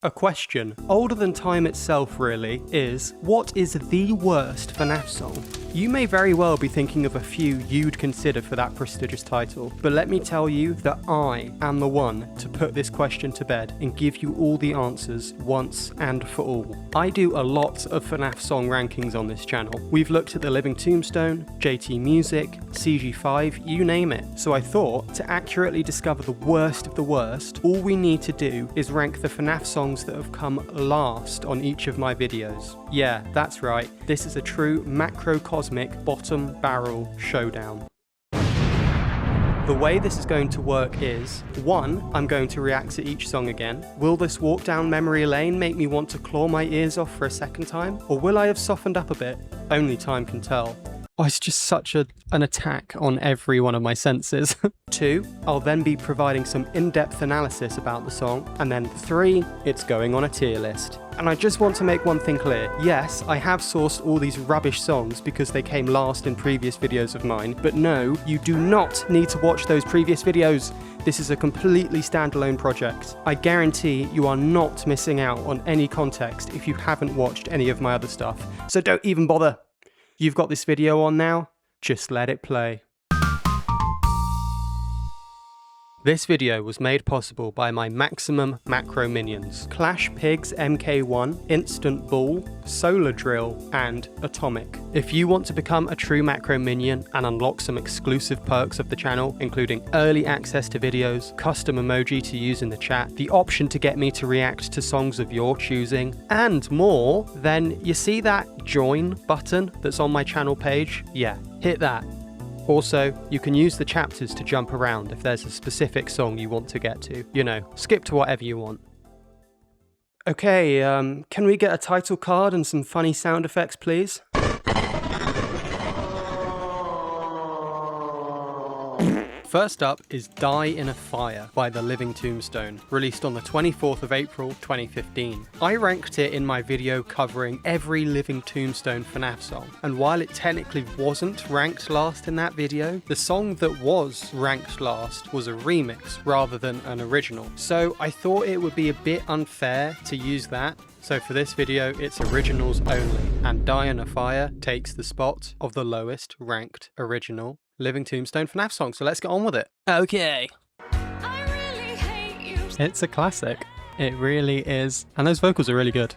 A question, older than time itself really, is what is the worst FNAF song? You may very well be thinking of a few you'd consider for that prestigious title, but let me tell you that I am the one to put this question to bed and give you all the answers once and for all. I do a lot of FNAF song rankings on this channel. We've looked at the Living Tombstone, JT Music, CG5, you name it. So I thought, to accurately discover the worst of the worst, all we need to do is rank the FNAF songs that have come last on each of my videos. Yeah, that's right, this is a true macrocosmic bottom barrel showdown. The way this is going to work is, 1, I'm going to react to each song again. Will this walk down memory lane make me want to claw my ears off for a second time? Or will I have softened up a bit? Only time can tell. Oh, it's just such an attack on every one of my senses. 2, I'll then be providing some in-depth analysis about the song. And then 3, it's going on a tier list. And I just want to make one thing clear. Yes, I have sourced all these rubbish songs because they came last in previous videos of mine, but no, you do not need to watch those previous videos. This is a completely standalone project. I guarantee you are not missing out on any context if you haven't watched any of my other stuff. So don't even bother. You've got this video on now, just let it play. This video was made possible by my maximum macro minions, Clash Pigs MK1, Instant Ball, Solar Drill, and Atomic. If you want to become a true macro minion and unlock some exclusive perks of the channel, including early access to videos, custom emoji to use in the chat, the option to get me to react to songs of your choosing, and more, then you see that join button that's on my channel page? Yeah, hit that. Also, you can use the chapters to jump around if there's a specific song you want to get to. You know, skip to whatever you want. Okay, can we get a title card and some funny sound effects, please? First up is Die in a Fire by The Living Tombstone, released on the 24th of April 2015. I ranked it in my video covering every Living Tombstone FNAF song, and while it technically wasn't ranked last in that video, the song that was ranked last was a remix rather than an original. So I thought it would be a bit unfair to use that. So for this video, it's originals only, and Die in a Fire takes the spot of the lowest ranked original Living Tombstone FNAF song, so let's get on with it. Okay. I really hate you. It's a classic. It really is. And those vocals are really good.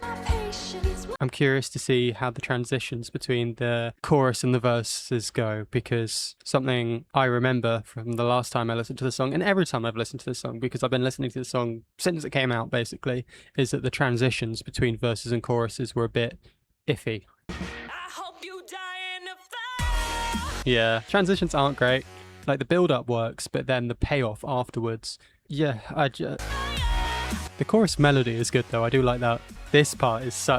I'm curious to see how the transitions between the chorus and the verses go, because something I remember from the last time I listened to the song, and every time I've listened to the song, because I've been listening to the song since it came out basically, is that the transitions between verses and choruses were a bit iffy. Yeah, transitions aren't great. Like, the build-up works, but then the payoff afterwards. Yeah, the chorus melody is good though, I do like that. This part is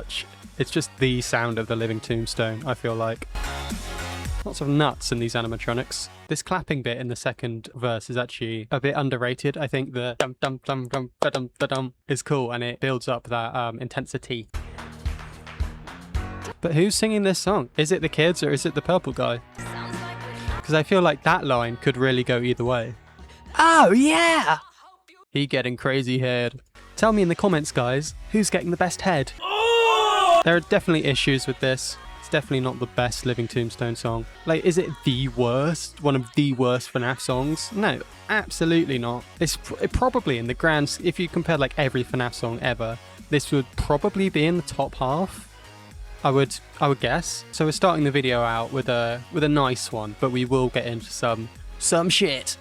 it's just the sound of the Living Tombstone, I feel like. Lots of nuts in these animatronics. This clapping bit in the second verse is actually a bit underrated. I think the dum dum dum dum dum dum is cool, and it builds up that intensity. But who's singing this song? Is it the kids or is it the purple guy? Because I feel like that line could really go either way. Oh yeah! He getting crazy head. Tell me in the comments, guys, who's getting the best head? Oh! There are definitely issues with this. It's definitely not the best Living Tombstone song. Like, is it the worst? One of the worst FNAF songs? No, absolutely not. It's probably in the grand... If you compare like every FNAF song ever, this would probably be in the top half. I would guess. So we're starting the video out with a nice one, but we will get into some shit.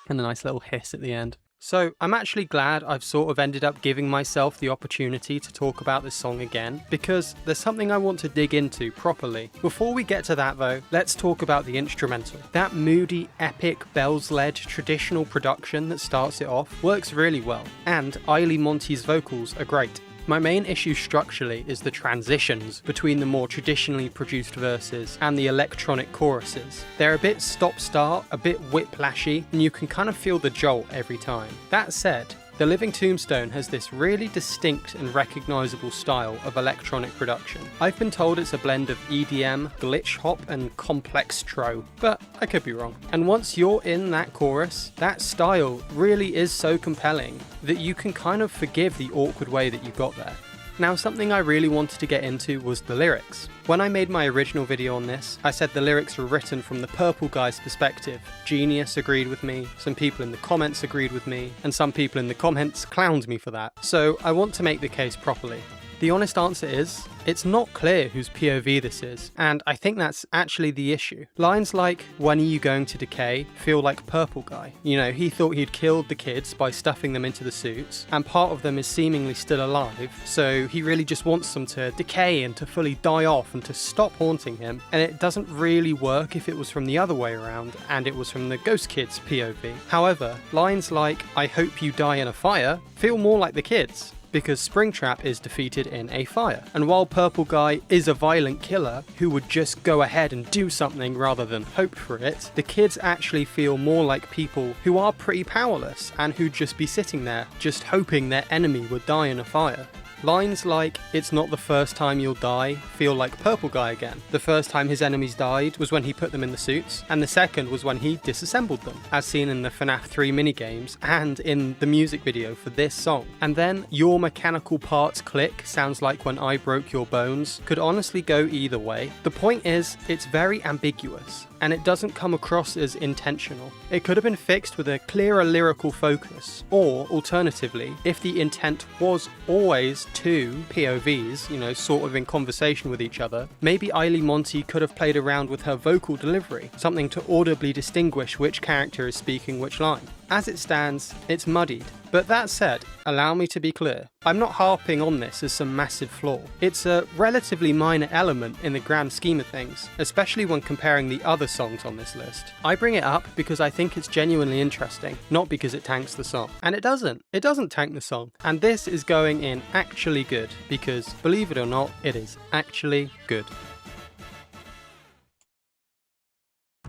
And a nice little hiss at the end. So I'm actually glad I've sort of ended up giving myself the opportunity to talk about this song again, because there's something I want to dig into properly. Before we get to that though, let's talk about the instrumental. That moody, epic, bells-led traditional production that starts it off works really well, and Eiley Monty's vocals are great. My main issue structurally is the transitions between the more traditionally produced verses and the electronic choruses. They're a bit stop-start, a bit whiplashy, and you can kind of feel the jolt every time. That said, The Living Tombstone has this really distinct and recognisable style of electronic production. I've been told it's a blend of EDM, glitch hop and complex tro, but I could be wrong. And once you're in that chorus, that style really is so compelling that you can kind of forgive the awkward way that you got there. Now, something I really wanted to get into was the lyrics. When I made my original video on this, I said the lyrics were written from the purple guy's perspective. Genius agreed with me, some people in the comments agreed with me, and some people in the comments clowned me for that. So I want to make the case properly. The honest answer is, it's not clear whose POV this is, and I think that's actually the issue. Lines like, "When are you going to decay?" feel like Purple Guy. You know, he thought he'd killed the kids by stuffing them into the suits, and part of them is seemingly still alive, so he really just wants them to decay and to fully die off and to stop haunting him, and it doesn't really work if it was from the other way around, and it was from the Ghost Kid's POV. However, lines like, "I hope you die in a fire" feel more like the kids, because Springtrap is defeated in a fire. And while Purple Guy is a violent killer who would just go ahead and do something rather than hope for it, the kids actually feel more like people who are pretty powerless and who'd just be sitting there just hoping their enemy would die in a fire. Lines like, "It's not the first time you'll die" feel like Purple Guy again. The first time his enemies died was when he put them in the suits, and the second was when he disassembled them, as seen in the FNAF 3 minigames and in the music video for this song. And then, "Your mechanical parts click" sounds like "When I broke your bones" could honestly go either way. The point is, it's very ambiguous, and it doesn't come across as intentional. It could have been fixed with a clearer lyrical focus, or alternatively, if the intent was always two POVs, you know, sort of in conversation with each other, maybe Eily Monty could have played around with her vocal delivery, something to audibly distinguish which character is speaking which line. As it stands, it's muddied. But that said, allow me to be clear, I'm not harping on this as some massive flaw. It's a relatively minor element in the grand scheme of things, especially when comparing the other songs on this list. I bring it up because I think it's genuinely interesting, not because it tanks the song. And it doesn't. It doesn't tank the song. And this is going in actually good, because believe it or not, it is actually good.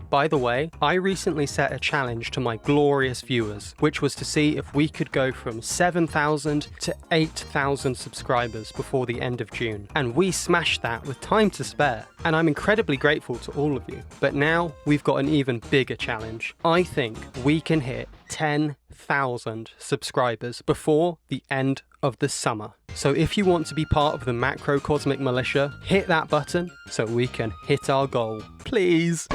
By the way, I recently set a challenge to my glorious viewers, which was to see if we could go from 7,000 to 8,000 subscribers before the end of June. And we smashed that with time to spare. And I'm incredibly grateful to all of you. But now we've got an even bigger challenge. I think we can hit 10,000 subscribers before the end of the summer. So if you want to be part of the macrocosmic militia, hit that button so we can hit our goal. Please.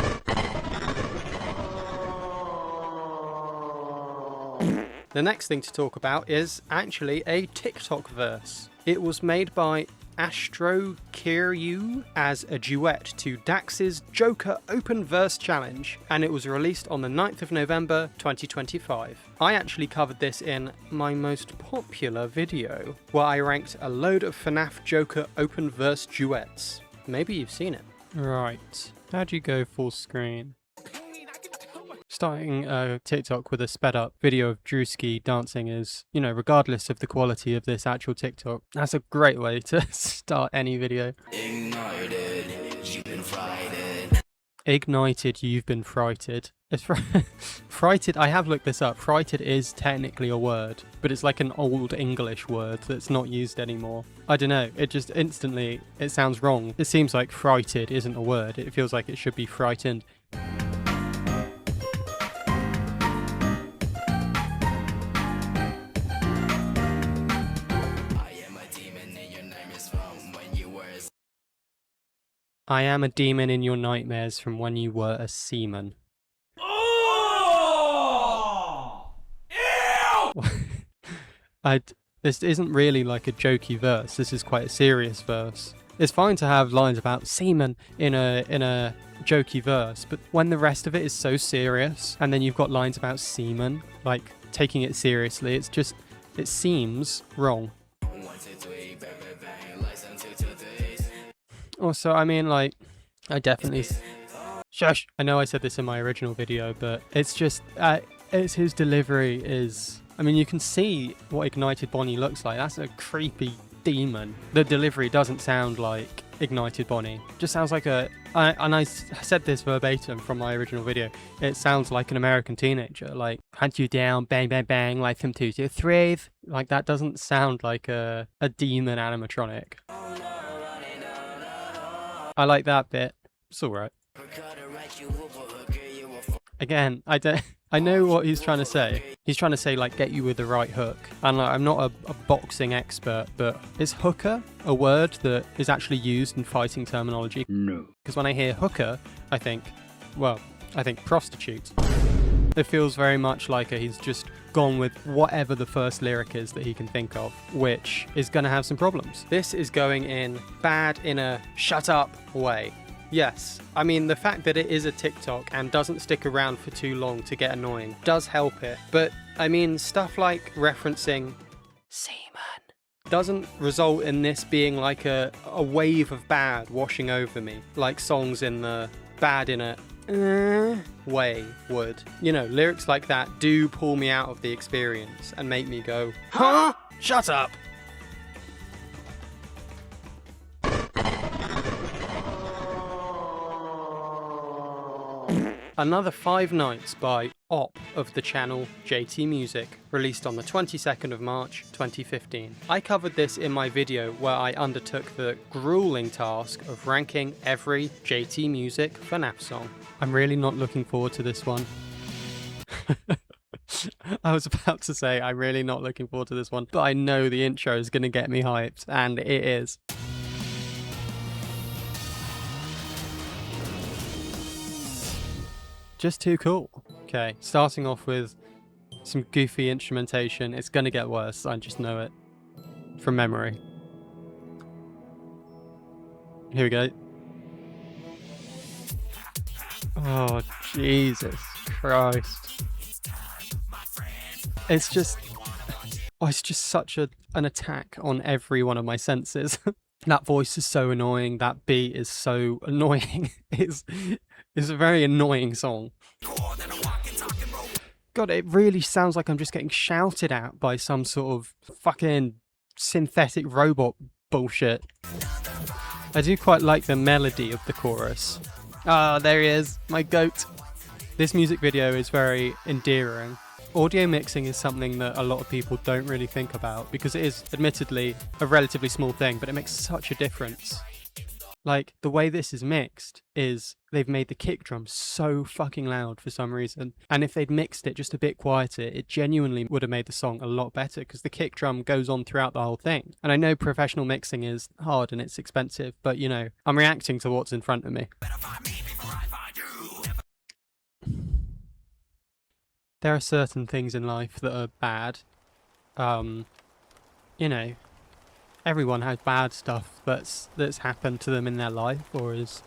The next thing to talk about is actually a TikTok verse. It was made by AstrØ Kiryuu as a duet to Dax's Joker Open Verse Challenge, and it was released on the 9th of November 2025. I actually covered this in my most popular video, where I ranked a load of FNAF Joker Open Verse duets. Maybe you've seen it. Right, how'd you go full screen? Starting a TikTok with a sped up video of Drewski dancing is, you know, regardless of the quality of this actual TikTok, that's a great way to start any video. Ignited, you've been frighted. Ignited, you've been frighted. It's frighted, I have looked this up. Frighted is technically a word, but it's like an old English word that's not used anymore. I don't know, it just instantly, it sounds wrong. It seems like frighted isn't a word. It feels like it should be frightened. I am a demon in your nightmares from when you were a seaman. Oh! Ew! This isn't really like a jokey verse. This is quite a serious verse. It's fine to have lines about seaman in a jokey verse, but when the rest of it is so serious, and then you've got lines about seaman, like taking it seriously, it's just, it seems wrong. Also, I mean, like, I definitely... Shush! I know I said this in my original video, but it's just, it's his delivery is... I mean, you can see what Ignited Bonnie looks like. That's a creepy demon. The delivery doesn't sound like ignited Bonnie. Just sounds like I said this verbatim from my original video. It sounds like an American teenager, like hunt you down, bang bang bang, like from 2 to 3. Like that doesn't sound like a demon animatronic. I like that bit. It's alright. Again, I know what he's trying to say. He's trying to say, like, get you with the right hook. And like, I'm not a boxing expert, but is hooker a word that is actually used in fighting terminology? No. Because when I hear hooker, I think prostitute. It feels very much like he's just gone with whatever the first lyric is that he can think of, which is going to have some problems. This is going in bad in a shut up way. Yes, I mean, the fact that it is a TikTok and doesn't stick around for too long to get annoying does help it. But, I mean, stuff like referencing semen doesn't result in this being like a wave of bad washing over me, like songs in the bad in a way would. You know, lyrics like that do pull me out of the experience and make me go, huh? Shut up! Another 5 Nights by Op of the channel JT Music, released on the 22nd of March 2015. I covered this in my video where I undertook the grueling task of ranking every JT Music FNAF song. I'm really not looking forward to this one. I was about to say I'm really not looking forward to this one, but I know the intro is going to get me hyped, and it is. Just too cool. Okay, starting off with some goofy instrumentation. It's gonna get worse, I just know it from memory. Here we go. Oh, Jesus Christ. It's just such an attack on every one of my senses. That voice is so annoying, that beat is so annoying. It's a very annoying song. God, it really sounds like I'm just getting shouted at by some sort of fucking synthetic robot bullshit. I do quite like the melody of the chorus. Ah, there he is, my goat. This music video is very endearing. Audio mixing is something that a lot of people don't really think about because it is admittedly a relatively small thing, but it makes such a difference. Like, the way this is mixed is they've made the kick drum so fucking loud for some reason. And if they'd mixed it just a bit quieter, it genuinely would have made the song a lot better because the kick drum goes on throughout the whole thing. And I know professional mixing is hard and it's expensive, but you know, I'm reacting to what's in front of me. There are certain things in life that are bad. You know, everyone has bad stuff that's happened to them in their life or is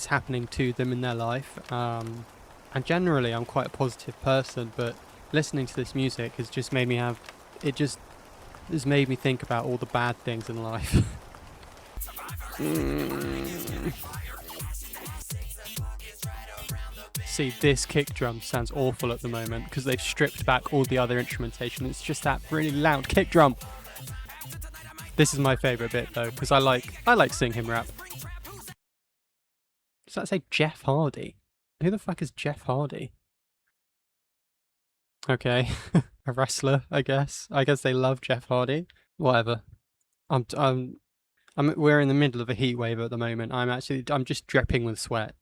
happening to them in their life. And generally I'm quite a positive person, but listening to this music has just made me has made me think about all the bad things in life. See, this kick drum sounds awful at the moment because they've stripped back all the other instrumentation. It's just that really loud kick drum. This is my favourite bit though, because I like seeing him rap. Does that say Jeff Hardy? Who the fuck is Jeff Hardy? Okay, a wrestler, I guess. I guess they love Jeff Hardy. Whatever. We're in the middle of a heat wave at the moment. I'm just dripping with sweat.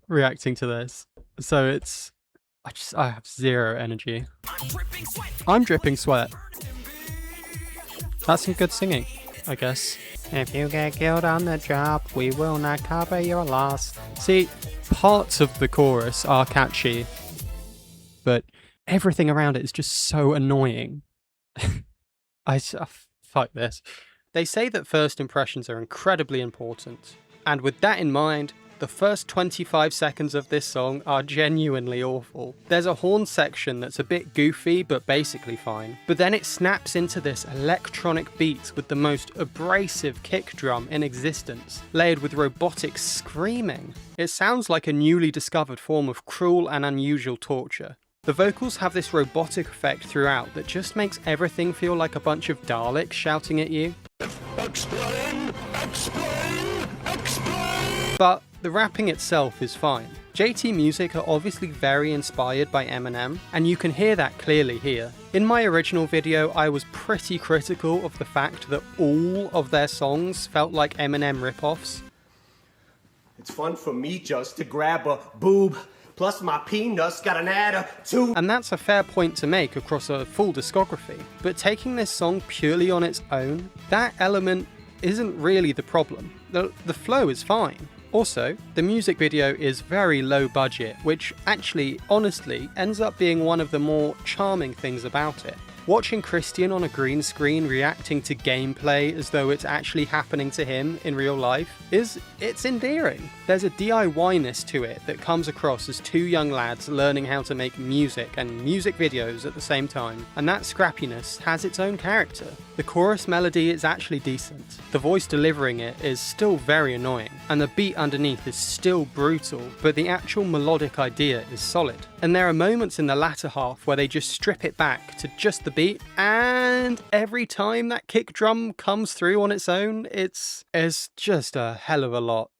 Reacting to this. So I have zero energy. I'm dripping sweat. That's some good singing, I guess. If you get killed on the job, we will not cover your loss. See, parts of the chorus are catchy, but everything around it is just so annoying. Fuck this. They say that first impressions are incredibly important, and with that in mind, the first 25 seconds of this song are genuinely awful. There's a horn section that's a bit goofy but basically fine, but then it snaps into this electronic beat with the most abrasive kick drum in existence, layered with robotic screaming. It sounds like a newly discovered form of cruel and unusual torture. The vocals have this robotic effect throughout that just makes everything feel like a bunch of Daleks shouting at you. Explain! But the rapping itself is fine. JT Music are obviously very inspired by Eminem, and you can hear that clearly here. In my original video, I was pretty critical of the fact that all of their songs felt like Eminem ripoffs. It's fun for me just to grab a boob, plus my peanuts got an attitude. And that's a fair point to make across a full discography. But taking this song purely on its own, that element isn't really the problem. The flow is fine. Also, the music video is very low budget, which actually, honestly, ends up being one of the more charming things about it. Watching Christian on a green screen reacting to gameplay as though it's actually happening to him in real life it's endearing. There's a DIY-ness to it that comes across as two young lads learning how to make music and music videos at the same time, and that scrappiness has its own character. The chorus melody is actually decent, the voice delivering it is still very annoying, and the beat underneath is still brutal, but the actual melodic idea is solid. And there are moments in the latter half where they just strip it back to just the beat, and every time that kick drum comes through on its own, it's just a hell of a lot.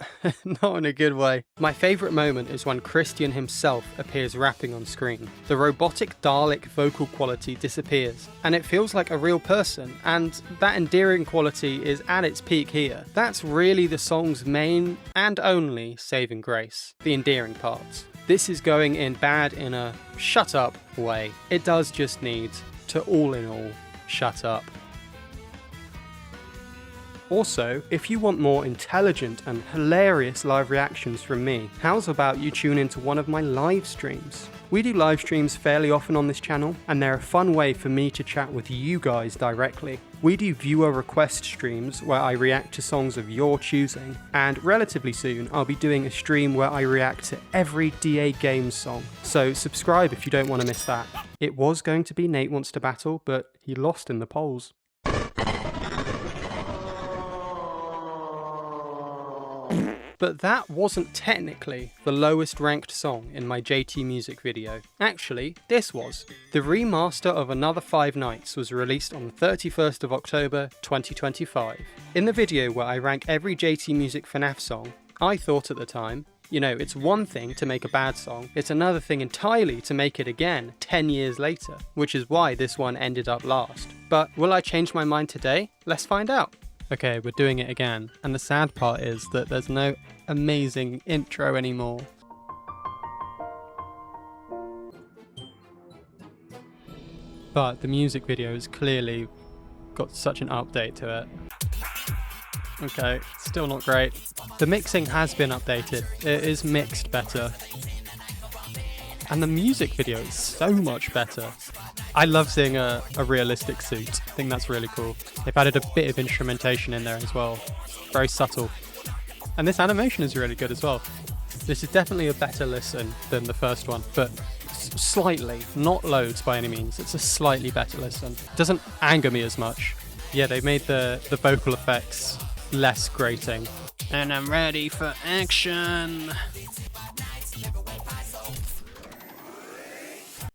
Not in a good way. My favourite moment is when Christian himself appears rapping on screen. The robotic Dalek vocal quality disappears, and it feels like a real person, and that endearing quality is at its peak here. That's really the song's main and only saving grace, the endearing parts. This is going in bad in a shut up way. It does just need to all in all shut up. Also, if you want more intelligent and hilarious live reactions from me, how's about you tune into one of my live streams? We do live streams fairly often on this channel, and they're a fun way for me to chat with you guys directly. We do viewer request streams where I react to songs of your choosing, and relatively soon I'll be doing a stream where I react to every DA Games song, so subscribe if you don't want to miss that. It was going to be Nate Wants to Battle, but he lost in the polls. But that wasn't technically the lowest ranked song in my JT Music video. Actually, this was. The remaster of Another 5 Nights was released on the 31st of October 2025. In the video where I rank every JT Music FNAF song, I thought at the time, you know, it's one thing to make a bad song, it's another thing entirely to make it again 10 years later, which is why this one ended up last. But will I change my mind today? Let's find out. Okay, we're doing it again, and the sad part is that there's no amazing intro anymore. But the music video has clearly got such an update to it. Okay, still not great. The mixing has been updated. It is mixed better. And the music video is so much better. I love seeing a realistic suit. I think that's really cool. They've added a bit of instrumentation in there as well. Very subtle. And this animation is really good as well. This is definitely a better listen than the first one, but slightly, not loads by any means. It's a slightly better listen. It doesn't anger me as much. Yeah, they made the vocal effects less grating. And I'm ready for action.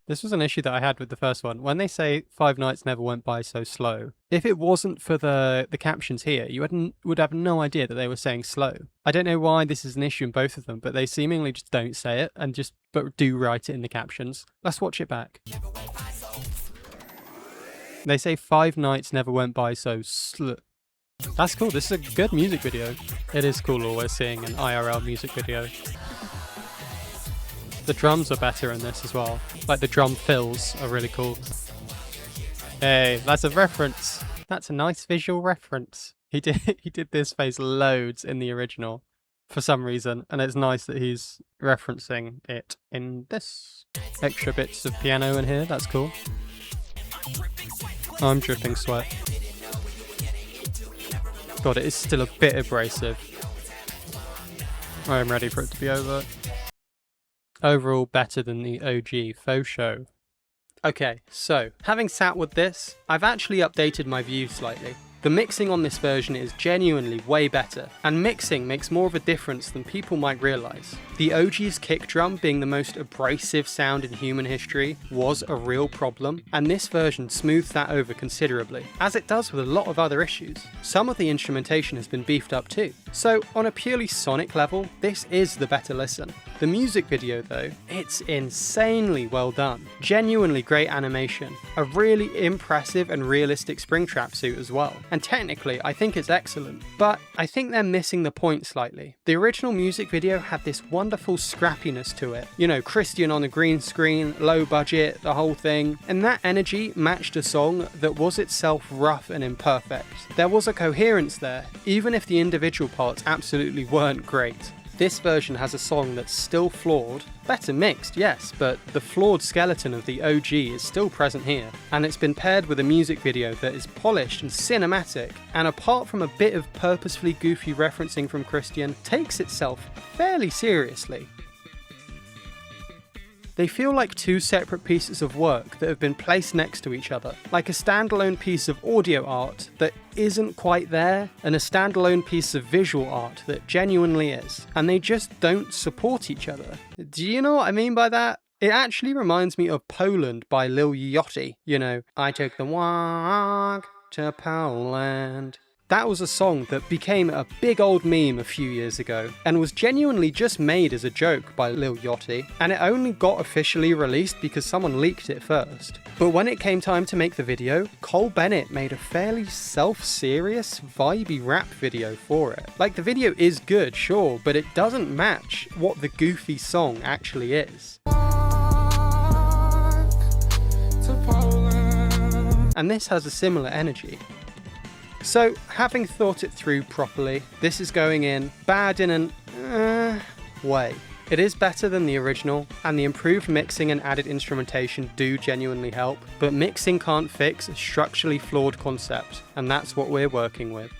This was an issue that I had with the first one. When they say 5 nights never went by so slow, if it wasn't for the captions here, you would have no idea that they were saying slow. I don't know why this is an issue in both of them, but they seemingly just don't say it and but do write it in the captions. Let's watch it back. They say 5 nights never went by so slow. That's cool. This is a good music video. It is cool always seeing an IRL music video. The drums are better in this as well. Like the drum fills are really cool. Hey, that's a reference. That's a nice visual reference. He did this face loads in the original for some reason, and it's nice that he's referencing it in this. Extra bits of piano in here, that's cool. I'm dripping sweat. God, it is still a bit abrasive. I'm ready for it to be over. Overall, better than the OG faux show. Okay, so, having sat with this, I've actually updated my views slightly. The mixing on this version is genuinely way better, and mixing makes more of a difference than people might realise. The OG's kick drum being the most abrasive sound in human history was a real problem, and this version smooths that over considerably, as it does with a lot of other issues. Some of the instrumentation has been beefed up too. So on a purely sonic level, this is the better listen. The music video though, it's insanely well done. Genuinely great animation, a really impressive and realistic Springtrap suit as well. And technically, I think it's excellent, but I think they're missing the point slightly. The original music video had this wonderful scrappiness to it. You know, Christian on the green screen, low budget, the whole thing. And that energy matched a song that was itself rough and imperfect. There was a coherence there, even if the individual parts absolutely weren't great. This version has a song that's still flawed, better mixed, yes, but the flawed skeleton of the OG is still present here, and it's been paired with a music video that is polished and cinematic, and apart from a bit of purposefully goofy referencing from Christian, takes itself fairly seriously. They feel like two separate pieces of work that have been placed next to each other, like a standalone piece of audio art that isn't quite there, and a standalone piece of visual art that genuinely is, and they just don't support each other. Do you know what I mean by that? It actually reminds me of Poland by Lil Yachty. You know, I took the walk to Poland. That was a song that became a big old meme a few years ago, and was genuinely just made as a joke by Lil Yachty, and it only got officially released because someone leaked it first. But when it came time to make the video, Cole Bennett made a fairly self-serious, vibey rap video for it. Like, the video is good, sure, but it doesn't match what the goofy song actually is. And this has a similar energy. So, having thought it through properly, this is going in bad in an way. It is better than the original, and the improved mixing and added instrumentation do genuinely help, but mixing can't fix a structurally flawed concept, and that's what we're working with.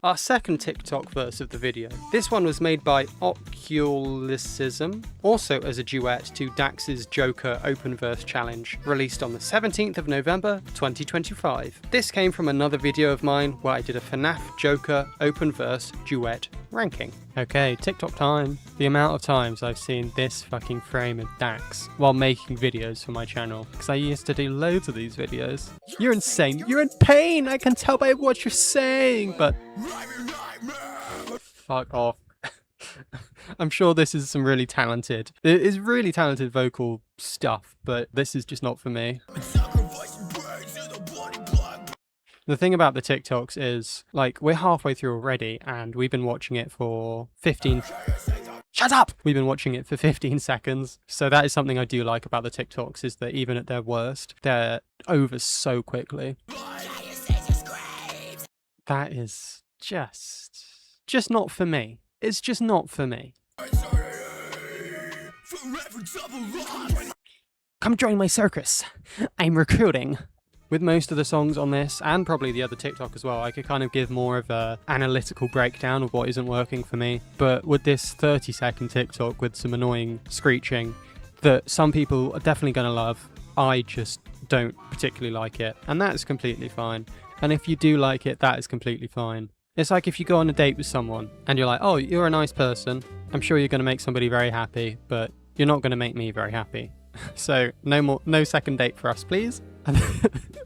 Our second TikTok verse of the video. This one was made by Oculysm, also as a duet to Dax's Joker Open Verse Challenge, released on the 17th of November 2025. This came from another video of mine where I did a FNAF Joker Open Verse duet ranking. Okay, TikTok time. The amount of times I've seen this fucking frame of Dax while making videos for my channel, because I used to do loads of these videos. You're insane. You're in pain. I can tell by what you're saying, but fuck off. I'm sure this is some really talented, it is really talented vocal stuff, but this is just not for me. The thing about the TikToks is, like, we're halfway through already, and we've been watching it for 15... Shut up! We've been watching it for 15 seconds. So that is something I do like about the TikToks, is that even at their worst, they're over so quickly. That is just not for me. It's just not for me. Come join my circus. I'm recruiting. With most of the songs on this, and probably the other TikTok as well, I could kind of give more of an analytical breakdown of what isn't working for me. But with this 30-second TikTok with some annoying screeching that some people are definitely going to love, I just don't particularly like it. And that is completely fine. And if you do like it, that is completely fine. It's like if you go on a date with someone and you're like, oh, you're a nice person. I'm sure you're going to make somebody very happy, but you're not going to make me very happy. So no second date for us, please.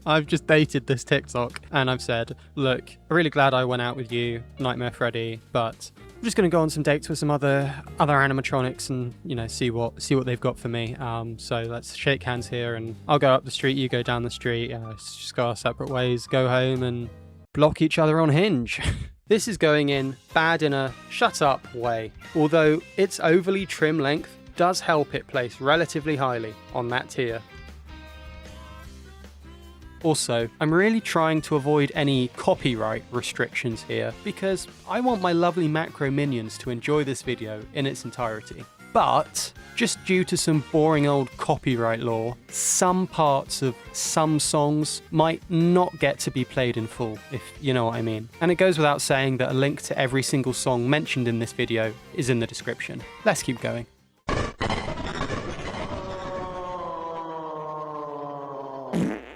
I've just dated this TikTok and I've said, look, I'm really glad I went out with you, Nightmare Freddy, but I'm just going to go on some dates with some other animatronics and, you know, see what they've got for me. So let's shake hands here, and I'll go up the street, you go down the street, just go our separate ways, go home and block each other on Hinge. This is going in bad in a shut up way, although its overly trim length does help it place relatively highly on that tier. Also, I'm really trying to avoid any copyright restrictions here, because I want my lovely macro minions to enjoy this video in its entirety. But, just due to some boring old copyright law, some parts of some songs might not get to be played in full, if you know what I mean. And it goes without saying that a link to every single song mentioned in this video is in the description. Let's keep going.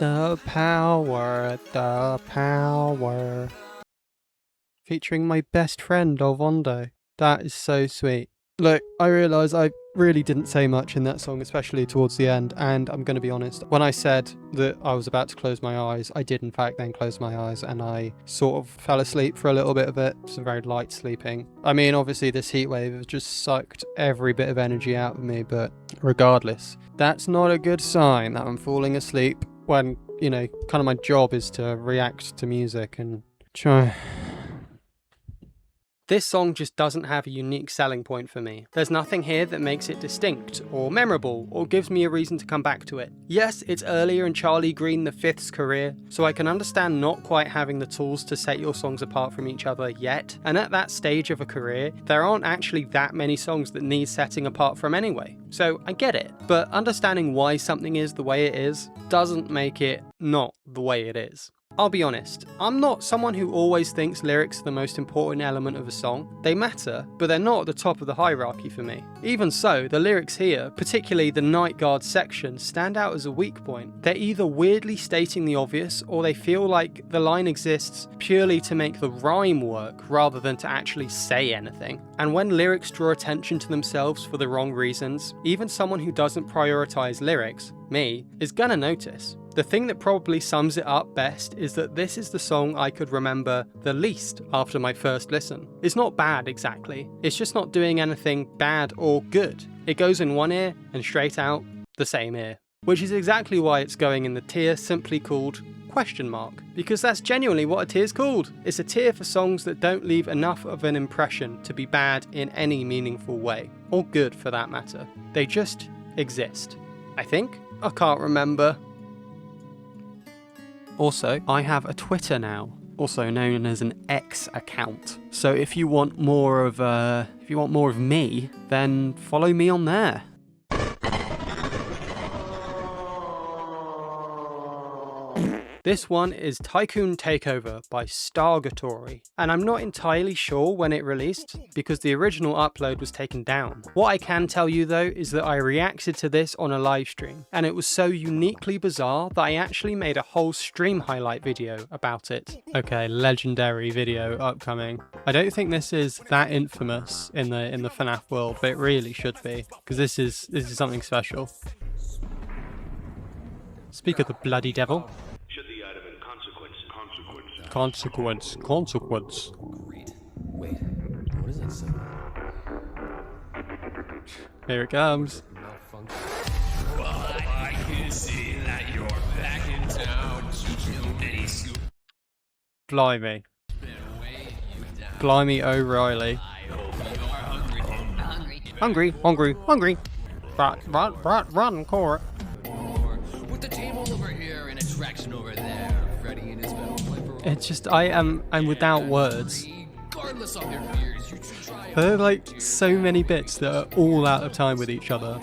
The power, the power. Featuring my best friend, Olvondo. That is so sweet. Look, I realise I really didn't say much in that song, especially towards the end, and I'm going to be honest, when I said that I was about to close my eyes, I did in fact then close my eyes, and I sort of fell asleep for a little bit of it. Some very light sleeping. I mean, obviously this heatwave has just sucked every bit of energy out of me, but regardless, that's not a good sign that I'm falling asleep when, you know, kind of my job is to react to music and try... This song just doesn't have a unique selling point for me. There's nothing here that makes it distinct, or memorable, or gives me a reason to come back to it. Yes, it's earlier in Charlie Green the Fifth's career, so I can understand not quite having the tools to set your songs apart from each other yet, and at that stage of a career, there aren't actually that many songs that need setting apart from anyway. So I get it, but understanding why something is the way it is doesn't make it not the way it is. I'll be honest, I'm not someone who always thinks lyrics are the most important element of a song. They matter, but they're not at the top of the hierarchy for me. Even so, the lyrics here, particularly the Night Guard section, stand out as a weak point. They're either weirdly stating the obvious, or they feel like the line exists purely to make the rhyme work rather than to actually say anything. And when lyrics draw attention to themselves for the wrong reasons, even someone who doesn't prioritize lyrics, me, is gonna notice. The thing that probably sums it up best is that this is the song I could remember the least after my first listen. It's not bad exactly, it's just not doing anything bad or good. It goes in one ear and straight out the same ear. Which is exactly why it's going in the tier simply called ? Because that's genuinely what a tier's called. It's a tier for songs that don't leave enough of an impression to be bad in any meaningful way, or good for that matter. They just exist. I think? I can't remember. Also, I have a Twitter now, also known as an X account. So if you want more of me, then follow me on there. This one is Tycoon Takeover by Stargatory, and I'm not entirely sure when it released because the original upload was taken down. What I can tell you though is that I reacted to this on a live stream, and it was so uniquely bizarre that I actually made a whole stream highlight video about it. Okay, legendary video upcoming. I don't think this is that infamous in the FNAF world, but it really should be, because this is something special. Speak of the bloody devil. Consequence. Great. Wait, what does that say? Here it comes. Well, I can see that you're back in town. Blimey. Blimey O'Reilly. Hungry. Run, Cora. With the table over here and attraction over there. Freddy and his It's just, I'm without words. Regardless of your fears, you should try. There are like so many bits that are all out of time with each other.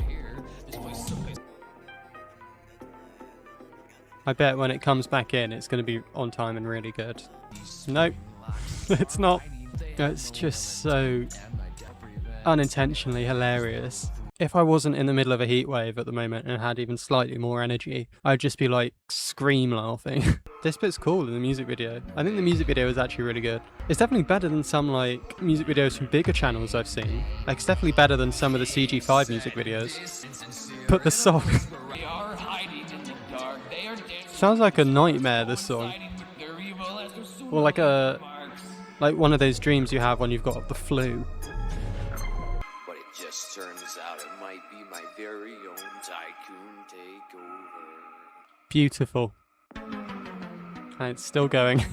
I bet when it comes back in, it's going to be on time and really good. Nope, it's not. It's just so unintentionally hilarious. If I wasn't in the middle of a heat wave at the moment and had even slightly more energy, I'd just be like scream laughing. This bit's cool in the music video. I think the music video is actually really good. It's definitely better than some like music videos from bigger channels I've seen. Like it's definitely better than some of the CG5 music videos. But the song sounds like a nightmare, this song. Or like one of those dreams you have when you've got the flu. But it just turns out it might be my very own Tycoon Takeover. Beautiful. And it's still going.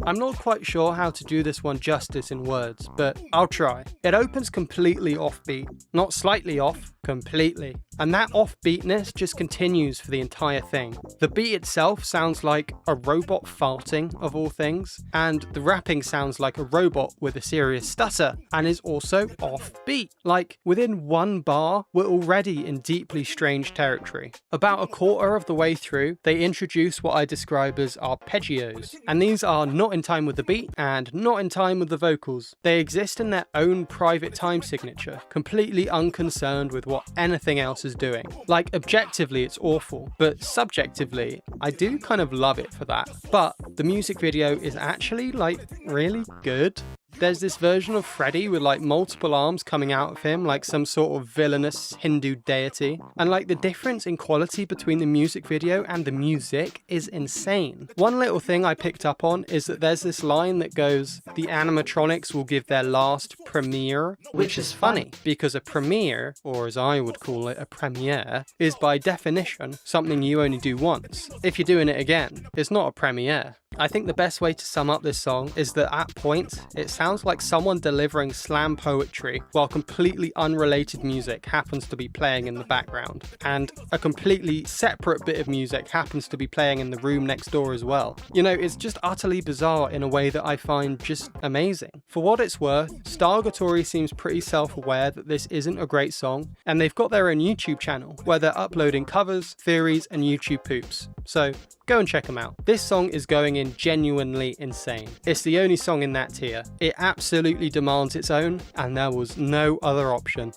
I'm not quite sure how to do this one justice in words, but I'll try. It opens completely offbeat, not slightly off, completely. And that offbeatness just continues for the entire thing. The beat itself sounds like a robot farting, of all things, and the rapping sounds like a robot with a serious stutter, and is also offbeat. Like, within one bar, we're already in deeply strange territory. About a quarter of the way through, they introduce what I describe as arpeggios, and these are not not in time with the beat, and not in time with the vocals. They exist in their own private time signature, completely unconcerned with what anything else is doing. Like, objectively it's awful, but subjectively, I do kind of love it for that. But the music video is actually, like, really good. There's this version of Freddy with like multiple arms coming out of him like some sort of villainous Hindu deity. And like the difference in quality between the music video and the music is insane. One little thing I picked up on is that there's this line that goes, "The animatronics will give their last premiere," which is funny because a premiere, or as I would call it, a premiere, is by definition something you only do once. If you're doing it again, it's not a premiere. I think the best way to sum up this song is that at points, it sounds like someone delivering slam poetry while completely unrelated music happens to be playing in the background. And a completely separate bit of music happens to be playing in the room next door as well. You know, it's just utterly bizarre in a way that I find just amazing. For what it's worth, Stargatory seems pretty self-aware that this isn't a great song, and they've got their own YouTube channel where they're uploading covers, theories, and YouTube poops. So go and check them out. This song is going in genuinely insane. It's the only song in that tier. It absolutely demands its own, and there was no other option.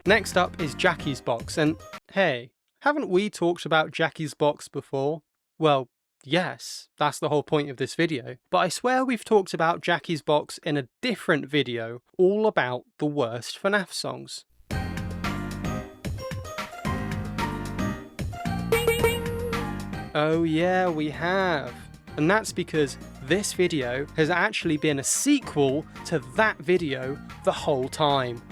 Next up is Jackie's Box, and hey, haven't we talked about Jackie's Box before? Well, yes, that's the whole point of this video. But I swear we've talked about Jackie's Box in a different video all about the worst FNAF songs. Oh yeah, we have. And that's because this video has actually been a sequel to that video the whole time.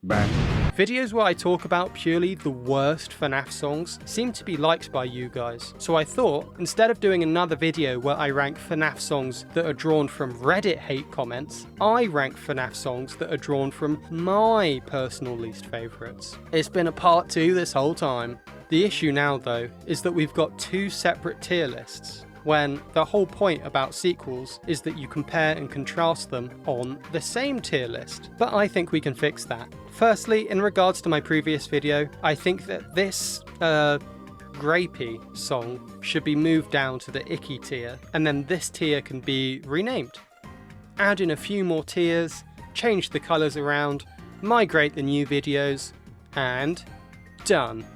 Bang. Videos where I talk about purely the worst FNAF songs seem to be liked by you guys, so I thought, instead of doing another video where I rank FNAF songs that are drawn from Reddit hate comments, I rank FNAF songs that are drawn from my personal least favourites. It's been a part 2 this whole time. The issue now though, is that we've got 2 separate tier lists, when the whole point about sequels is that you compare and contrast them on the same tier list. But I think we can fix that. Firstly, in regards to my previous video, I think that this grapey song should be moved down to the icky tier, and then this tier can be renamed. Add in a few more tiers, change the colours around, migrate the new videos, and done.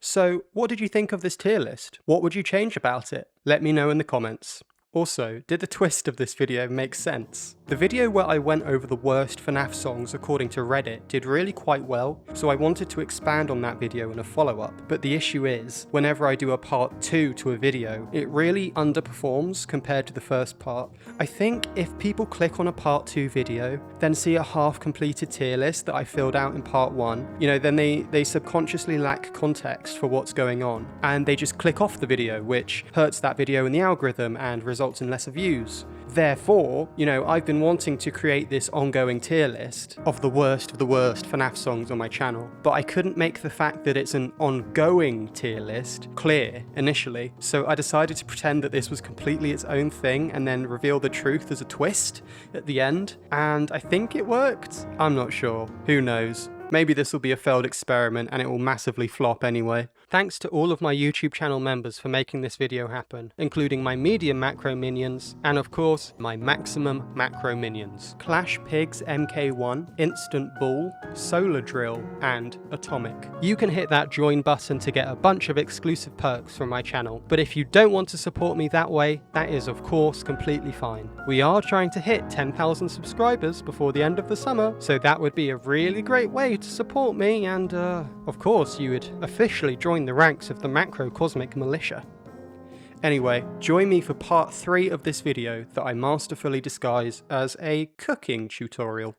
So, what did you think of this tier list? What would you change about it? Let me know in the comments. Also, did the twist of this video make sense? The video where I went over the worst FNAF songs according to Reddit did really quite well, so I wanted to expand on that video in a follow-up. But the issue is, whenever I do a part 2 to a video, it really underperforms compared to the first part. I think if people click on a part 2 video, then see a half-completed tier list that I filled out in part 1, you know, then they subconsciously lack context for what's going on, and they just click off the video, which hurts that video in the algorithm and results in lesser views. Therefore, you know, I've been wanting to create this ongoing tier list of the worst FNAF songs on my channel, but I couldn't make the fact that it's an ongoing tier list clear initially, so I decided to pretend that this was completely its own thing and then reveal the truth as a twist at the end, and I think it worked. I'm not sure. Who knows? Maybe this will be a failed experiment and it will massively flop anyway. Thanks to all of my YouTube channel members for making this video happen, including my medium macro minions, and of course, my maximum macro minions. Clash Pigs MK1, Instant Ball, Solar Drill, and Atomic. You can hit that join button to get a bunch of exclusive perks from my channel, but if you don't want to support me that way, that is of course completely fine. We are trying to hit 10,000 subscribers before the end of the summer, so that would be a really great way to support me, and of course you would officially join the ranks of the macrocosmic militia. Anyway, join me for part 3 of this video that I masterfully disguise as a cooking tutorial.